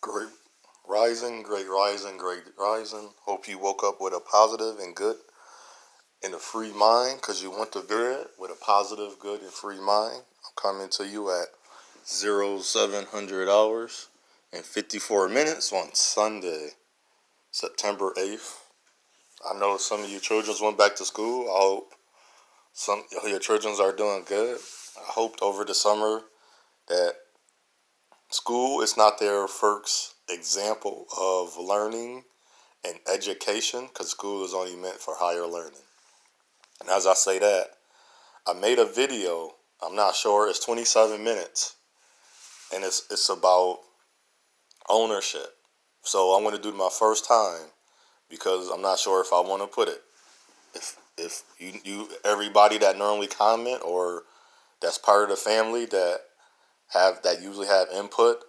Great rising, great rising, great rising. Hope you woke up with a positive and good and a free mind because you went to bed with a positive, good, and free mind. I'm coming to you at 0700 hours and 54 minutes on Sunday, September 8th. I know some of your children went back to school. I hope some of your children are doing good. I hoped over the summer that school is not their first example of learning and education, because school is only meant for higher learning. And as I say that, I made a video. I'm not sure, it's 27 minutes, and it's about ownership. So I'm going to do it my first time because I'm not sure if I want to put it. If you everybody that normally comment or that's part of the family that usually have input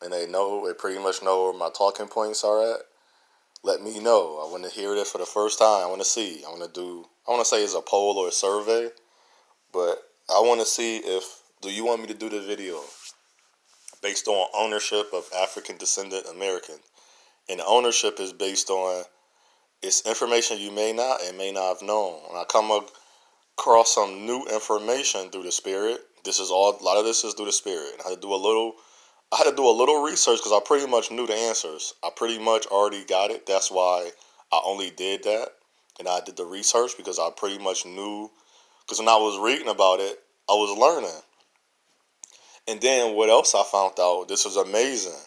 and they pretty much know where my talking points are at, let me know. I want to hear this for the first time. I want to see. I want to say it's a poll or a survey, but I want to see do you want me to do the video based on ownership of African descendant Americans? And the ownership is based on it's information you may not have known. When I come across some new information through the spirit, a lot of this is through the spirit. I had to do a little research because I pretty much knew the answers. I pretty much already got it. That's why I only did that. And I did the research because I pretty much knew. Because when I was reading about it, I was learning. And then what else I found out? This was amazing.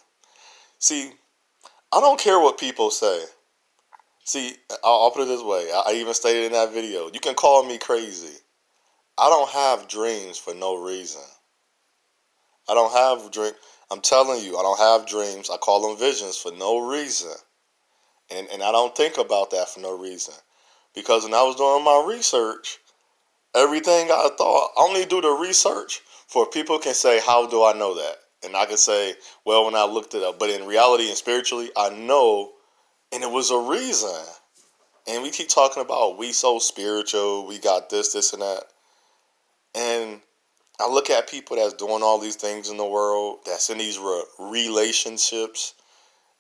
See, I don't care what people say. See, I'll put it this way. I even stated in that video, you can call me crazy. I don't have dreams for no reason. I don't have dreams. I'm telling you, I don't have dreams. I call them visions for no reason. And I don't think about that for no reason. Because when I was doing my research, everything I thought, I only do the research for people can say, how do I know that? And I can say, well, when I looked it up. But in reality and spiritually, I know, and it was a reason. And we keep talking about we so spiritual, we got this, and that. And I look at people that's doing all these things in the world, that's in these relationships,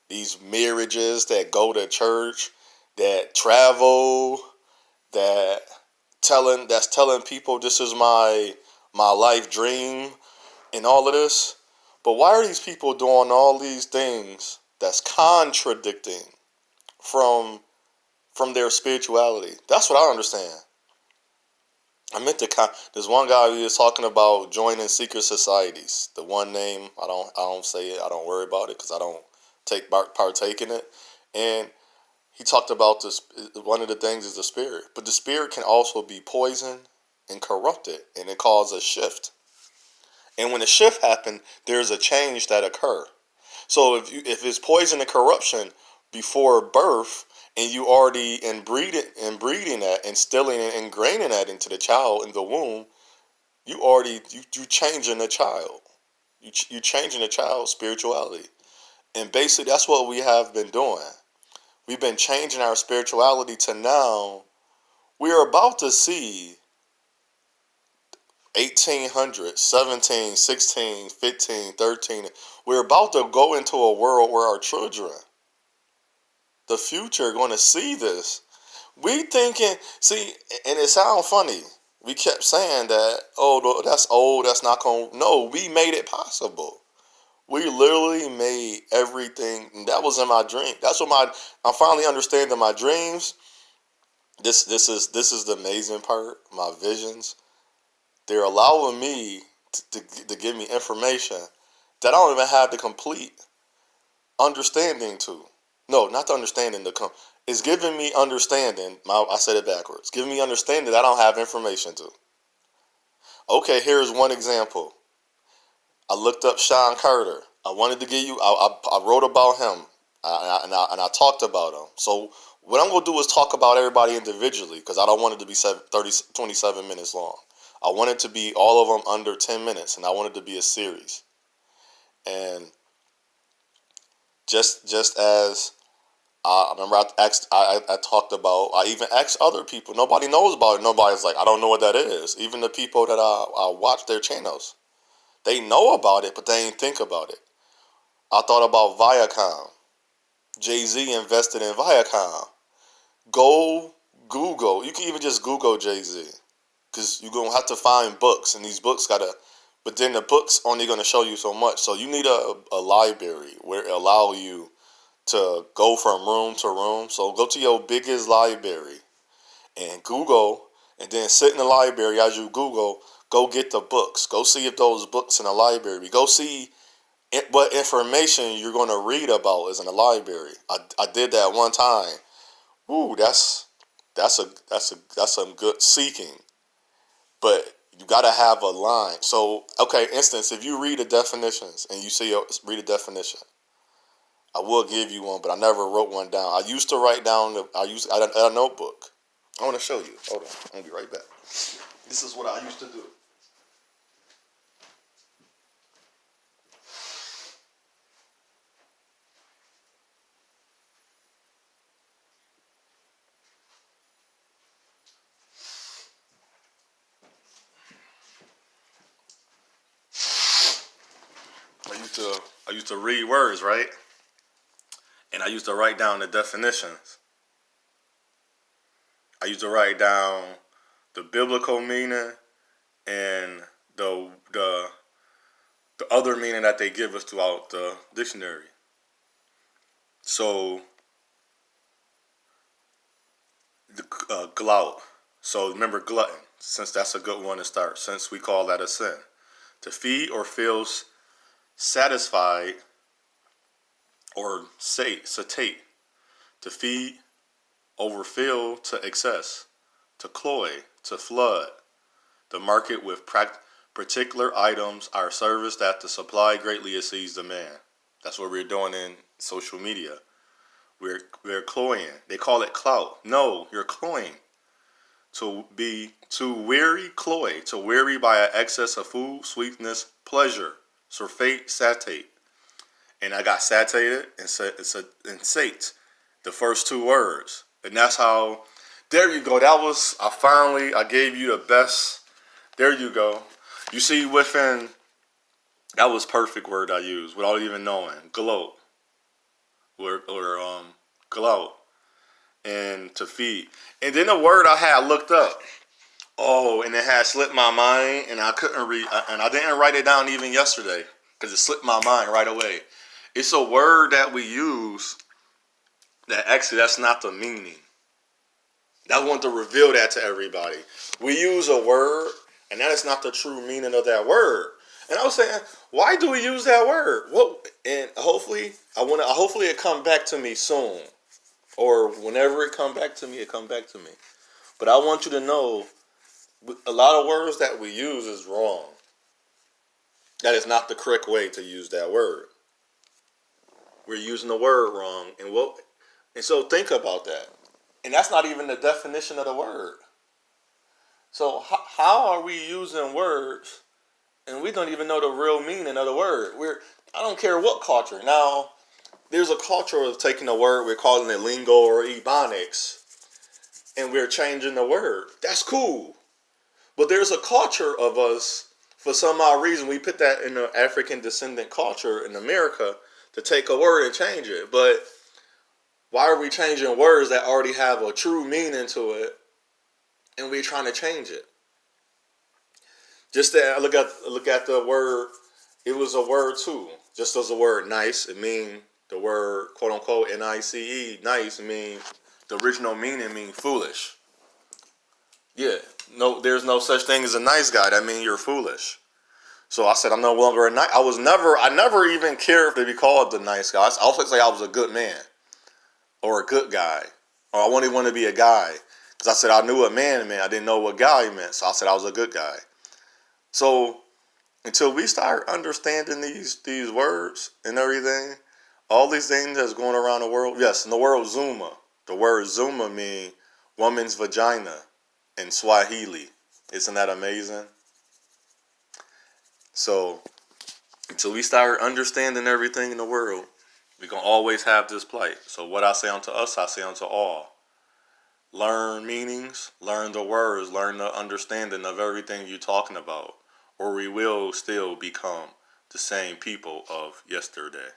these marriages that go to church, that travel, that's telling people this is my life dream and all of this. But why are these people doing all these things that's contradicting from their spirituality? That's what I understand. I meant to. There's one guy who was talking about joining secret societies. The one name I don't say it. I don't worry about it because I don't partake in it. And he talked about this. One of the things is the spirit, but the spirit can also be poisoned and corrupted, and it causes a shift. And when the shift happens, there's a change that occur. So if it's poison and corruption before birth, and you already breeding that, instilling and ingraining that into the child in the womb, you changing the child. You changing the child's spirituality, and basically that's what we have been doing. We've been changing our spirituality to now. We are about to see 1800, 17, 16, 15, 13. We're about to go into a world where our children, the future, are going to see this. We thinking, see, and it sounds funny. We kept saying that, oh, that's old, that's not going to, no, we made it possible. We literally made everything, that was in my dream. That's what I'm finally understanding my dreams. This is the amazing part, my visions. They're allowing me to give me information that I don't even have the complete understanding to. No, not the understanding. It's giving me understanding. I said it backwards. Giving me understanding that I don't have information to. Okay, here's one example. I looked up Sean Carter. I wanted to give you. I wrote about him, and I talked about him. So what I'm gonna do is talk about everybody individually because I don't want it to be 27 minutes long. I want it to be all of them under 10 minutes, and I want it to be a series. And just as I remember, I talked about. I even asked other people. Nobody knows about it. Nobody's like, I don't know what that is. Even the people that I watch their channels, they know about it, but they ain't think about it. I thought about Viacom. Jay-Z invested in Viacom. Go Google. You can even just Google Jay-Z. Because you're going to have to find books. And these books got to... But then the book's only going to show you so much. So you need a library where it allow you to go from room to room. So go to your biggest library and Google, and then sit in the library as you Google, go get the books. Go see if those books in the library. Go see what information you're going to read about is in the library. I did that one time. Ooh, that's some good seeking. But you got to have a line. So, okay, instance, if you read the definitions and you see read a definition, I will give you one, but I never wrote one down. I used to write down, I had a notebook. I want to show you. Hold on. I'm going to be right back. This is what I used to do. I used to read words, right? And I used to write down the definitions. I used to write down the biblical meaning and the other meaning that they give us throughout the dictionary. So the glout. So remember glutton, since that's a good one to start, since we call that a sin. To feed or feel satisfied or satiate. To feed, overfill to excess. To cloy, to flood. The market with particular items are service that the supply greatly exceeds demand. That's what we're doing in social media. We're cloying. They call it clout. No, you're cloying. To weary, cloy. To weary by an excess of food, sweetness, pleasure. Surfeit, satiate. And I got satiated and sate. The first two words. And that's how, there you go. I gave you the best. There you go. You see within, that was perfect word I used without even knowing. Gloat. Or gloat. And to feed. And then a word I had looked up. Oh, and it had slipped my mind, and I couldn't read, and I didn't write it down even yesterday because it slipped my mind right away. It's a word that we use that actually that's not the meaning. I want to reveal that to everybody. We use a word, and that is not the true meaning of that word. And I was saying, why do we use that word? Well, and hopefully it come back to me soon, or whenever it come back to me, it come back to me. But I want you to know, a lot of words that we use is wrong. That is not the correct way to use that word. We're using the word wrong, and so think about that. And that's not even the definition of the word. So how are we using words and we don't even know the real meaning of the word? I don't care what culture. Now, there's a culture of taking a word, we're calling it lingo or ebonics, and we're changing the word. That's cool. But there's a culture of us, for some odd reason, we put that in the African descendant culture in America to take a word and change it. But why are we changing words that already have a true meaning to it, and we're trying to change it? Just to look at the word, it was a word too. Just as the word nice, it mean the word quote unquote nice, nice mean the original meaning mean foolish. Yeah, no, there's no such thing as a nice guy. That means you're foolish. So I said I'm no longer a nice. I never even cared to be called the nice guy. I always say I was a good man or a good guy, or I only want to be a guy because I said I knew what man meant. I didn't know what guy meant, so I said I was a good guy. So until we start understanding these words and everything, all these things that's going around the world. Yes, in the word Zuma. The word Zuma means woman's vagina in Swahili. Isn't that amazing? So until we start understanding everything in the world, we're going to always have this plight. So what I say unto us, I say unto all. Learn meanings, learn the words, learn the understanding of everything you're talking about, or we will still become the same people of yesterday.